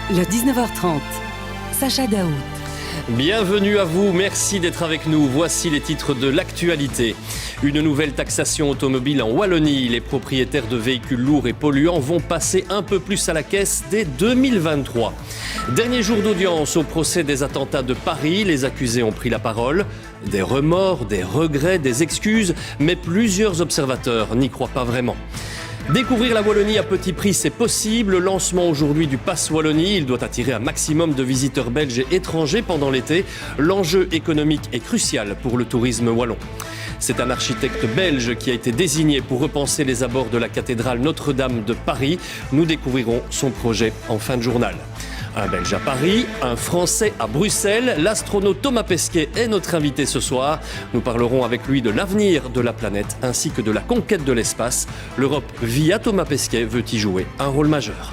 Le 19h30, Sacha Daoud. Bienvenue à vous, merci d'être avec nous. Voici les titres de l'actualité. Une nouvelle taxation automobile en Wallonie. Les propriétaires de véhicules lourds et polluants vont passer un peu plus à la caisse dès 2023. Dernier jour d'audience au procès des attentats de Paris. Les accusés ont pris la parole. Des remords, des regrets, des excuses, mais plusieurs observateurs n'y croient pas vraiment. Découvrir la Wallonie à petit prix, c'est possible. Le lancement aujourd'hui du Pass Wallonie, il doit attirer un maximum de visiteurs belges et étrangers pendant l'été. L'enjeu économique est crucial pour le tourisme wallon. C'est un architecte belge qui a été désigné pour repenser les abords de la cathédrale Notre-Dame de Paris. Nous découvrirons son projet en fin de journal. Un Belge à Paris, un Français à Bruxelles. L'astronaute Thomas Pesquet est notre invité ce soir. Nous parlerons avec lui de l'avenir de la planète ainsi que de la conquête de l'espace. L'Europe, via Thomas Pesquet, veut y jouer un rôle majeur.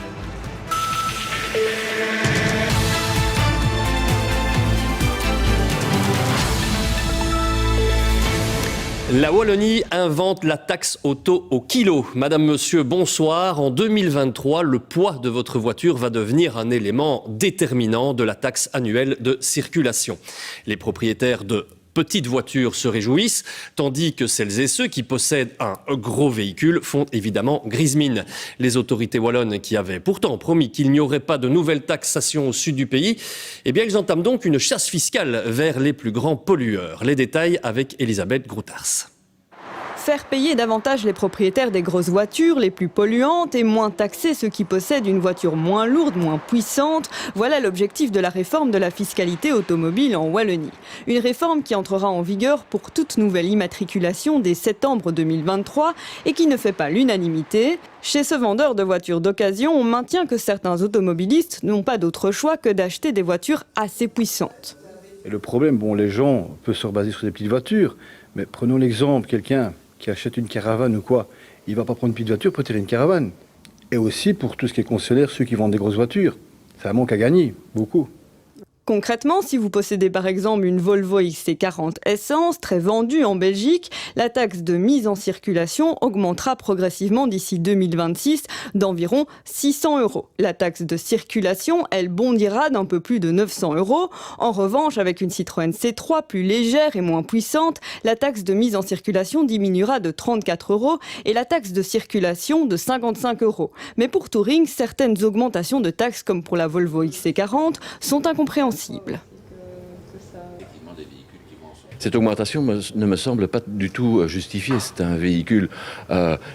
La Wallonie invente la taxe auto au kilo. Madame, monsieur, bonsoir. En 2023, le poids de votre voiture va devenir un élément déterminant de la taxe annuelle de circulation. Les propriétaires de petites voitures se réjouissent, tandis que celles et ceux qui possèdent un gros véhicule font évidemment grise mine. Les autorités wallonnes qui avaient pourtant promis qu'il n'y aurait pas de nouvelles taxations au sud du pays, eh bien, ils entament donc une chasse fiscale vers les plus grands pollueurs. Les détails avec Elisabeth Groutars. Faire payer davantage les propriétaires des grosses voitures, les plus polluantes, et moins taxer ceux qui possèdent une voiture moins lourde, moins puissante, voilà l'objectif de la réforme de la fiscalité automobile en Wallonie. Une réforme qui entrera en vigueur pour toute nouvelle immatriculation dès septembre 2023 et qui ne fait pas l'unanimité. Chez ce vendeur de voitures d'occasion, on maintient que certains automobilistes n'ont pas d'autre choix que d'acheter des voitures assez puissantes. Et le problème, les gens peuvent se rebaser sur des petites voitures, mais prenons l'exemple, quelqu'un qui achète une caravane ou quoi, il ne va pas prendre une petite voiture pour tirer une caravane. Et aussi pour tout ce qui est concessionnaire, ceux qui vendent des grosses voitures. Ça manque à gagner, beaucoup. Concrètement, si vous possédez par exemple une Volvo XC40 Essence, très vendue en Belgique, la taxe de mise en circulation augmentera progressivement d'ici 2026 d'environ 600 €. La taxe de circulation, elle bondira d'un peu plus de 900 €. En revanche, avec une Citroën C3 plus légère et moins puissante, la taxe de mise en circulation diminuera de 34 € et la taxe de circulation de 55 €. Mais pour Touring, certaines augmentations de taxes comme pour la Volvo XC40 sont incompréhensibles. Cette augmentation ne me semble pas du tout justifiée. C'est un véhicule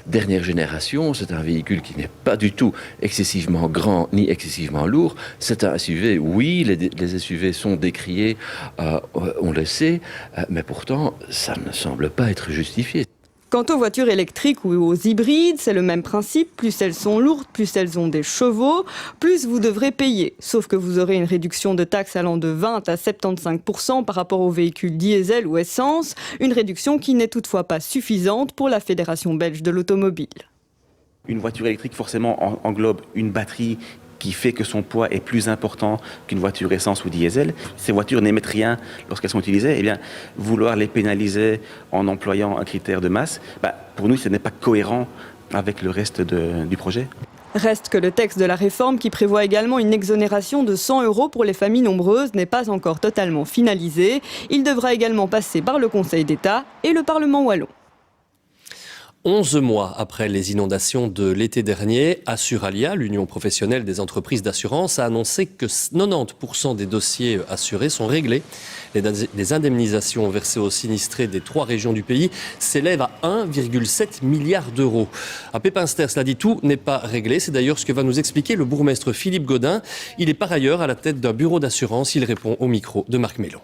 dernière génération, c'est un véhicule qui n'est pas du tout excessivement grand ni excessivement lourd. C'est un SUV, oui, les SUV sont décriés, on le sait, mais pourtant ça ne semble pas être justifié. Quant aux voitures électriques ou aux hybrides, c'est le même principe. Plus elles sont lourdes, plus elles ont des chevaux, plus vous devrez payer. Sauf que vous aurez une réduction de taxes allant de 20 à 75% par rapport aux véhicules diesel ou essence. Une réduction qui n'est toutefois pas suffisante pour la Fédération belge de l'automobile. Une voiture électrique forcément englobe une batterie qui fait que son poids est plus important qu'une voiture essence ou diesel. Ces voitures n'émettent rien lorsqu'elles sont utilisées. Eh bien, vouloir les pénaliser en employant un critère de masse, pour nous, ce n'est pas cohérent avec le reste du projet. Reste que le texte de la réforme, qui prévoit également une exonération de 100 € pour les familles nombreuses, n'est pas encore totalement finalisé. Il devra également passer par le Conseil d'État et le Parlement wallon. 11 mois après les inondations de l'été dernier, Assuralia, l'Union professionnelle des entreprises d'assurance, a annoncé que 90% des dossiers assurés sont réglés. Les indemnisations versées aux sinistrés des 3 régions du pays s'élèvent à 1,7 milliard d'euros. À Pépinster, cela dit, tout n'est pas réglé. C'est d'ailleurs ce que va nous expliquer le bourgmestre Philippe Godin. Il est par ailleurs à la tête d'un bureau d'assurance. Il répond au micro de Marc Mélon.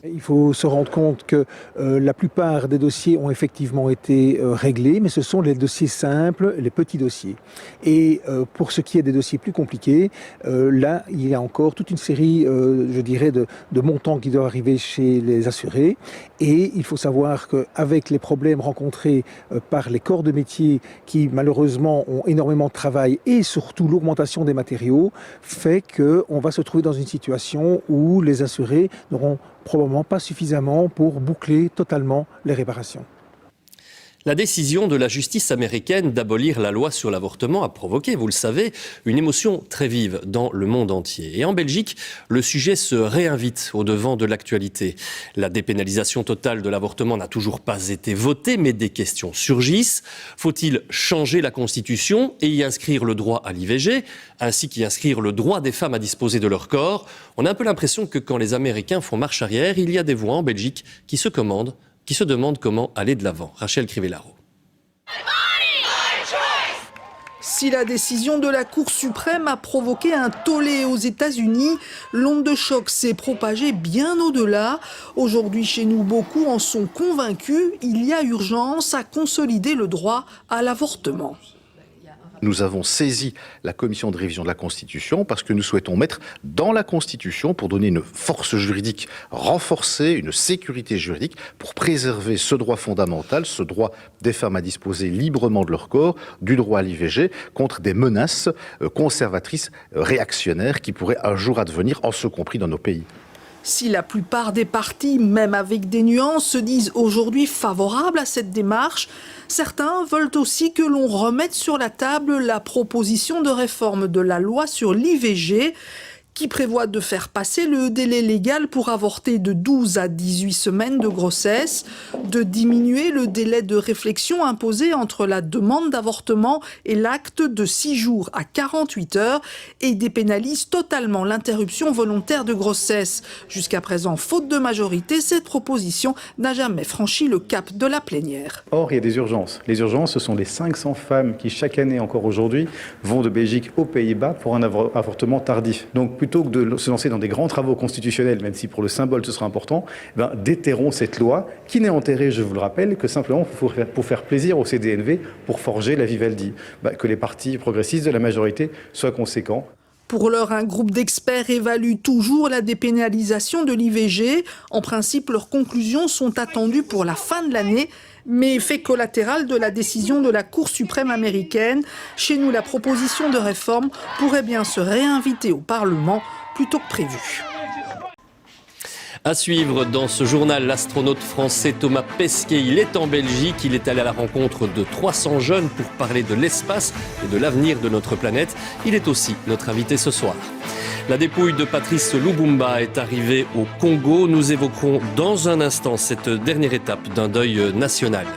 Il faut se rendre compte que la plupart des dossiers ont effectivement été réglés, mais ce sont les dossiers simples, les petits dossiers. Et pour ce qui est des dossiers plus compliqués, là, il y a encore toute une série, de montants qui doivent arriver chez les assurés. Et il faut savoir qu'avec les problèmes rencontrés par les corps de métier qui, malheureusement, ont énormément de travail et surtout l'augmentation des matériaux, fait qu'on va se trouver dans une situation où les assurés n'auront probablement pas suffisamment pour boucler totalement les réparations. La décision de la justice américaine d'abolir la loi sur l'avortement a provoqué, vous le savez, une émotion très vive dans le monde entier. Et en Belgique, le sujet se réinvite au devant de l'actualité. La dépénalisation totale de l'avortement n'a toujours pas été votée, mais des questions surgissent. Faut-il changer la Constitution et y inscrire le droit à l'IVG, ainsi qu'y inscrire le droit des femmes à disposer de leur corps ? On a un peu l'impression que quand les Américains font marche arrière, il y a des voix en Belgique qui se demandent comment aller de l'avant. Rachel Crivellaro. Si la décision de la Cour suprême a provoqué un tollé aux États-Unis, l'onde de choc s'est propagée bien au-delà. Aujourd'hui, chez nous, beaucoup en sont convaincus. Il y a urgence à consolider le droit à l'avortement. Nous avons saisi la commission de révision de la Constitution parce que nous souhaitons mettre dans la Constitution, pour donner une force juridique renforcée, une sécurité juridique, pour préserver ce droit fondamental, ce droit des femmes à disposer librement de leur corps, du droit à l'IVG, contre des menaces conservatrices, réactionnaires, qui pourraient un jour advenir, en ce compris dans nos pays. Si la plupart des partis, même avec des nuances, se disent aujourd'hui favorables à cette démarche, certains veulent aussi que l'on remette sur la table la proposition de réforme de la loi sur l'IVG, qui prévoit de faire passer le délai légal pour avorter de 12 à 18 semaines de grossesse, de diminuer le délai de réflexion imposé entre la demande d'avortement et l'acte de 6 jours à 48 heures et dépénalise totalement l'interruption volontaire de grossesse. Jusqu'à présent, faute de majorité, cette proposition n'a jamais franchi le cap de la plénière. Or, il y a des urgences. Les urgences, ce sont les 500 femmes qui, chaque année encore aujourd'hui, vont de Belgique aux Pays-Bas pour un avortement tardif. Donc, plutôt que de se lancer dans des grands travaux constitutionnels, même si pour le symbole ce sera important, déterrons cette loi qui n'est enterrée, je vous le rappelle, que simplement pour faire plaisir au CDNV, pour forger la Vivaldi. Que les partis progressistes de la majorité soient conséquents. Pour l'heure, un groupe d'experts évalue toujours la dépénalisation de l'IVG. En principe, leurs conclusions sont attendues pour la fin de l'année. Mais effet collatéral de la décision de la Cour suprême américaine, chez nous, la proposition de réforme pourrait bien se réinviter au Parlement plus tôt que prévu. À suivre dans ce journal, l'astronaute français Thomas Pesquet, il est en Belgique, il est allé à la rencontre de 300 jeunes pour parler de l'espace et de l'avenir de notre planète. Il est aussi notre invité ce soir. La dépouille de Patrice Lumumba est arrivée au Congo. Nous évoquerons dans un instant cette dernière étape d'un deuil national.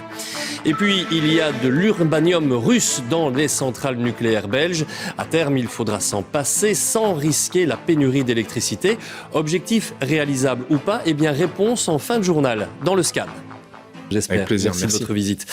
Et puis, il y a de l'urbanium russe dans les centrales nucléaires belges. À terme, il faudra s'en passer sans risquer la pénurie d'électricité. Objectif réalisable ou pas ? Eh bien, réponse en fin de journal dans le SCAD. J'espère. Avec plaisir, merci de votre visite.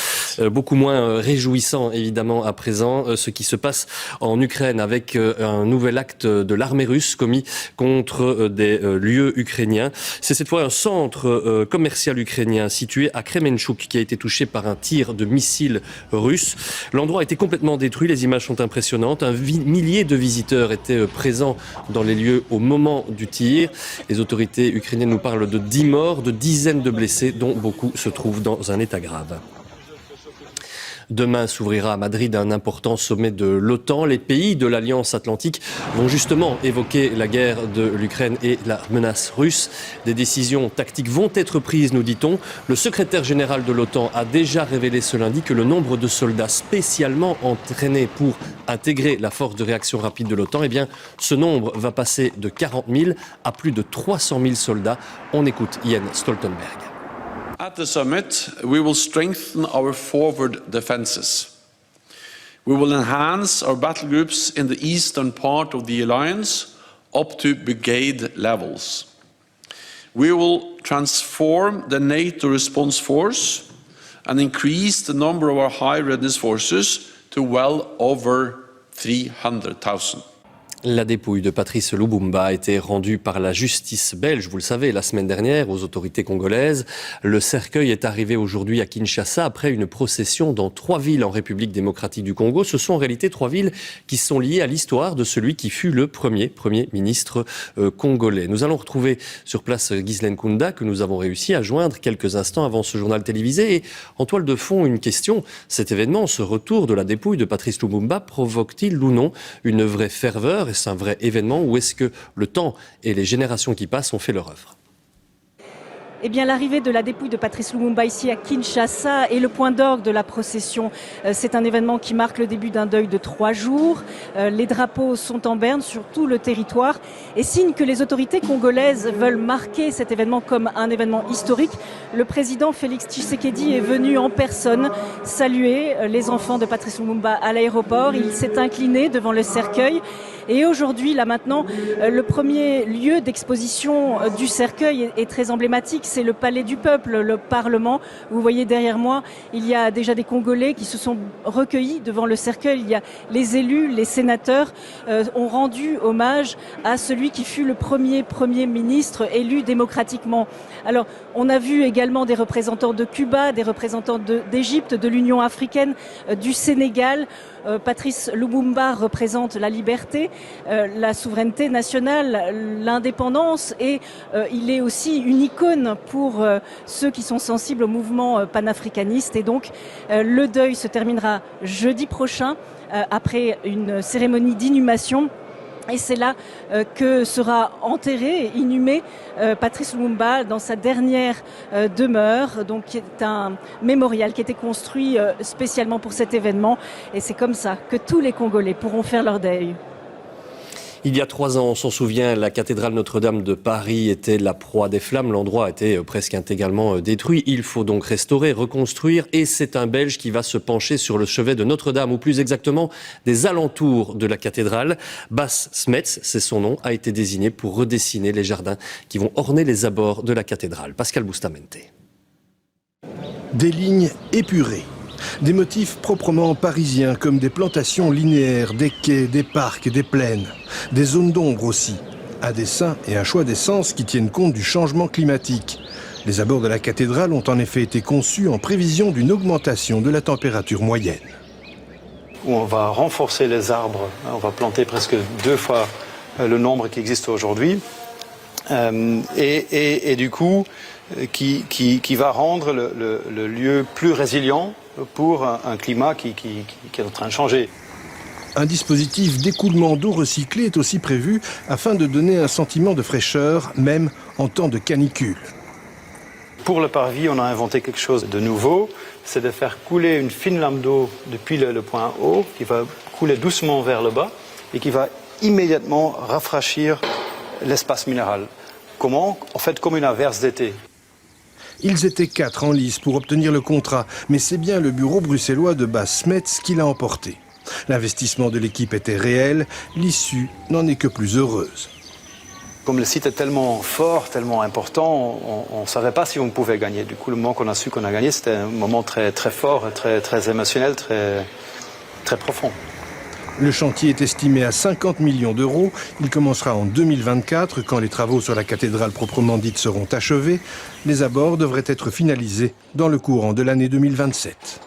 Beaucoup moins réjouissant, évidemment, à présent, ce qui se passe en Ukraine avec un nouvel acte de l'armée russe commis contre des lieux ukrainiens. C'est cette fois un centre commercial ukrainien situé à Kremenchuk qui a été touché par un tir de missile russe. L'endroit a été complètement détruit, les images sont impressionnantes. Un millier de visiteurs étaient présents dans les lieux au moment du tir. Les autorités ukrainiennes nous parlent de 10 morts, de dizaines de blessés, dont beaucoup se trouvent dans un état grave. Demain s'ouvrira à Madrid un important sommet de l'OTAN. Les pays de l'Alliance Atlantique vont justement évoquer la guerre de l'Ukraine et la menace russe. Des décisions tactiques vont être prises, nous dit-on. Le secrétaire général de l'OTAN a déjà révélé ce lundi que le nombre de soldats spécialement entraînés pour intégrer la force de réaction rapide de l'OTAN, eh bien, ce nombre va passer de 40 000 à plus de 300 000 soldats. On écoute Jens Stoltenberg. At the summit, we will strengthen our forward defenses. We will enhance our battle groups in the eastern part of the alliance up to brigade levels. We will transform the NATO response force and increase the number of our high readiness forces to well over 300,000. La dépouille de Patrice Lumumba a été rendue par la justice belge, vous le savez, la semaine dernière aux autorités congolaises. Le cercueil est arrivé aujourd'hui à Kinshasa après une procession dans 3 villes en République démocratique du Congo. Ce sont en réalité 3 villes qui sont liées à l'histoire de celui qui fut le premier ministre congolais. Nous allons retrouver sur place Ghislaine Kounda que nous avons réussi à joindre quelques instants avant ce journal télévisé. Et en toile de fond, une question. Cet événement, ce retour de la dépouille de Patrice Lumumba, provoque-t-il ou non une vraie ferveur ? Est-ce un vrai événement ou est-ce que le temps et les générations qui passent ont fait leur œuvre ? Eh bien, l'arrivée de la dépouille de Patrice Lumumba ici à Kinshasa est le point d'orgue de la procession. C'est un événement qui marque le début d'un deuil de 3 jours. Les drapeaux sont en berne sur tout le territoire et signe que les autorités congolaises veulent marquer cet événement comme un événement historique. Le président Félix Tshisekedi est venu en personne saluer les enfants de Patrice Lumumba à l'aéroport. Il s'est incliné devant le cercueil. Et aujourd'hui, là maintenant, le premier lieu d'exposition du cercueil est très emblématique. C'est le Palais du Peuple, le Parlement. Vous voyez derrière moi, il y a déjà des Congolais qui se sont recueillis devant le cercueil. Il y a les élus, les sénateurs ont rendu hommage à celui qui fut le premier ministre élu démocratiquement. Alors, on a vu également des représentants de Cuba, des représentants d'Égypte, de l'Union africaine, du Sénégal. Patrice Lumumba représente la liberté, la souveraineté nationale, l'indépendance et il est aussi une icône pour ceux qui sont sensibles au mouvement panafricaniste. Et donc le deuil se terminera jeudi prochain après une cérémonie d'inhumation. Et c'est là que sera enterré et inhumé Patrice Lumumba dans sa dernière demeure, donc qui est un mémorial qui a été construit spécialement pour cet événement. Et c'est comme ça que tous les Congolais pourront faire leur deuil. Il y a 3 ans, on s'en souvient, la cathédrale Notre-Dame de Paris était la proie des flammes. L'endroit a été presque intégralement détruit. Il faut donc restaurer, reconstruire. Et c'est un Belge qui va se pencher sur le chevet de Notre-Dame, ou plus exactement des alentours de la cathédrale. Bas Smets, c'est son nom, a été désigné pour redessiner les jardins qui vont orner les abords de la cathédrale. Pascal Bustamante. Des lignes épurées. Des motifs proprement parisiens comme des plantations linéaires, des quais, des parcs, des plaines. Des zones d'ombre aussi. Un dessin et un choix d'essence qui tiennent compte du changement climatique. Les abords de la cathédrale ont en effet été conçus en prévision d'une augmentation de la température moyenne. On va renforcer les arbres, on va planter presque 2 fois le nombre qui existe aujourd'hui. Et du coup, qui va rendre le lieu plus résilient pour un climat qui est en train de changer. Un dispositif d'écoulement d'eau recyclée est aussi prévu afin de donner un sentiment de fraîcheur, même en temps de canicule. Pour le parvis, on a inventé quelque chose de nouveau, c'est de faire couler une fine lame d'eau depuis le point haut, qui va couler doucement vers le bas et qui va immédiatement rafraîchir l'espace minéral. Comment ? En fait, comme une averse d'été. Ils étaient 4 en lice pour obtenir le contrat, mais c'est bien le bureau bruxellois de Bas Smets qui l'a emporté. L'investissement de l'équipe était réel, l'issue n'en est que plus heureuse. Comme le site est tellement fort, tellement important, on ne savait pas si on pouvait gagner. Du coup, le moment qu'on a su qu'on a gagné, c'était un moment très, très fort, très émotionnel, très profond. Le chantier est estimé à 50 millions d'euros. Il commencera en 2024, quand les travaux sur la cathédrale proprement dite seront achevés. Les abords devraient être finalisés dans le courant de l'année 2027.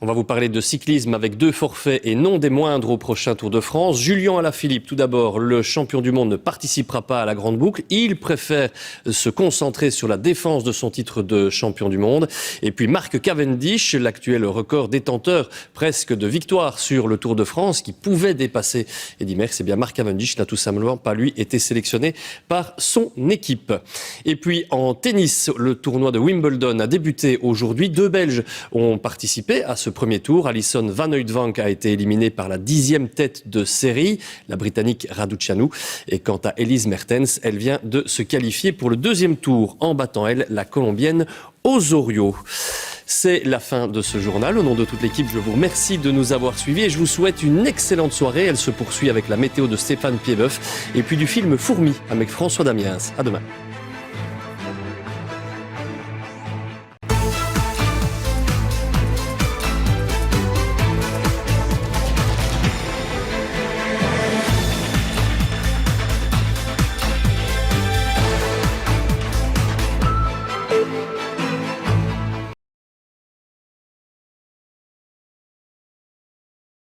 On va vous parler de cyclisme avec 2 forfaits et non des moindres au prochain Tour de France. Julien Alaphilippe, tout d'abord, le champion du monde ne participera pas à la grande boucle. Il préfère se concentrer sur la défense de son titre de champion du monde. Et puis Mark Cavendish, l'actuel record détenteur presque de victoires sur le Tour de France, qui pouvait dépasser Eddy Merckx. Eh bien Mark Cavendish n'a tout simplement pas, lui, été sélectionné par son équipe. Et puis en tennis, le tournoi de Wimbledon a débuté aujourd'hui. 2 Belges ont participé à ce premier tour. Alison Van Uytvanck a été éliminée par la 10e tête de série, la Britannique Raducanu. Et quant à Elise Mertens, elle vient de se qualifier pour le 2e tour en battant, elle, la Colombienne Osorio. C'est la fin de ce journal. Au nom de toute l'équipe, je vous remercie de nous avoir suivis et je vous souhaite une excellente soirée. Elle se poursuit avec la météo de Stéphane Piedboeuf et puis du film Fourmis avec François Damiens. À demain.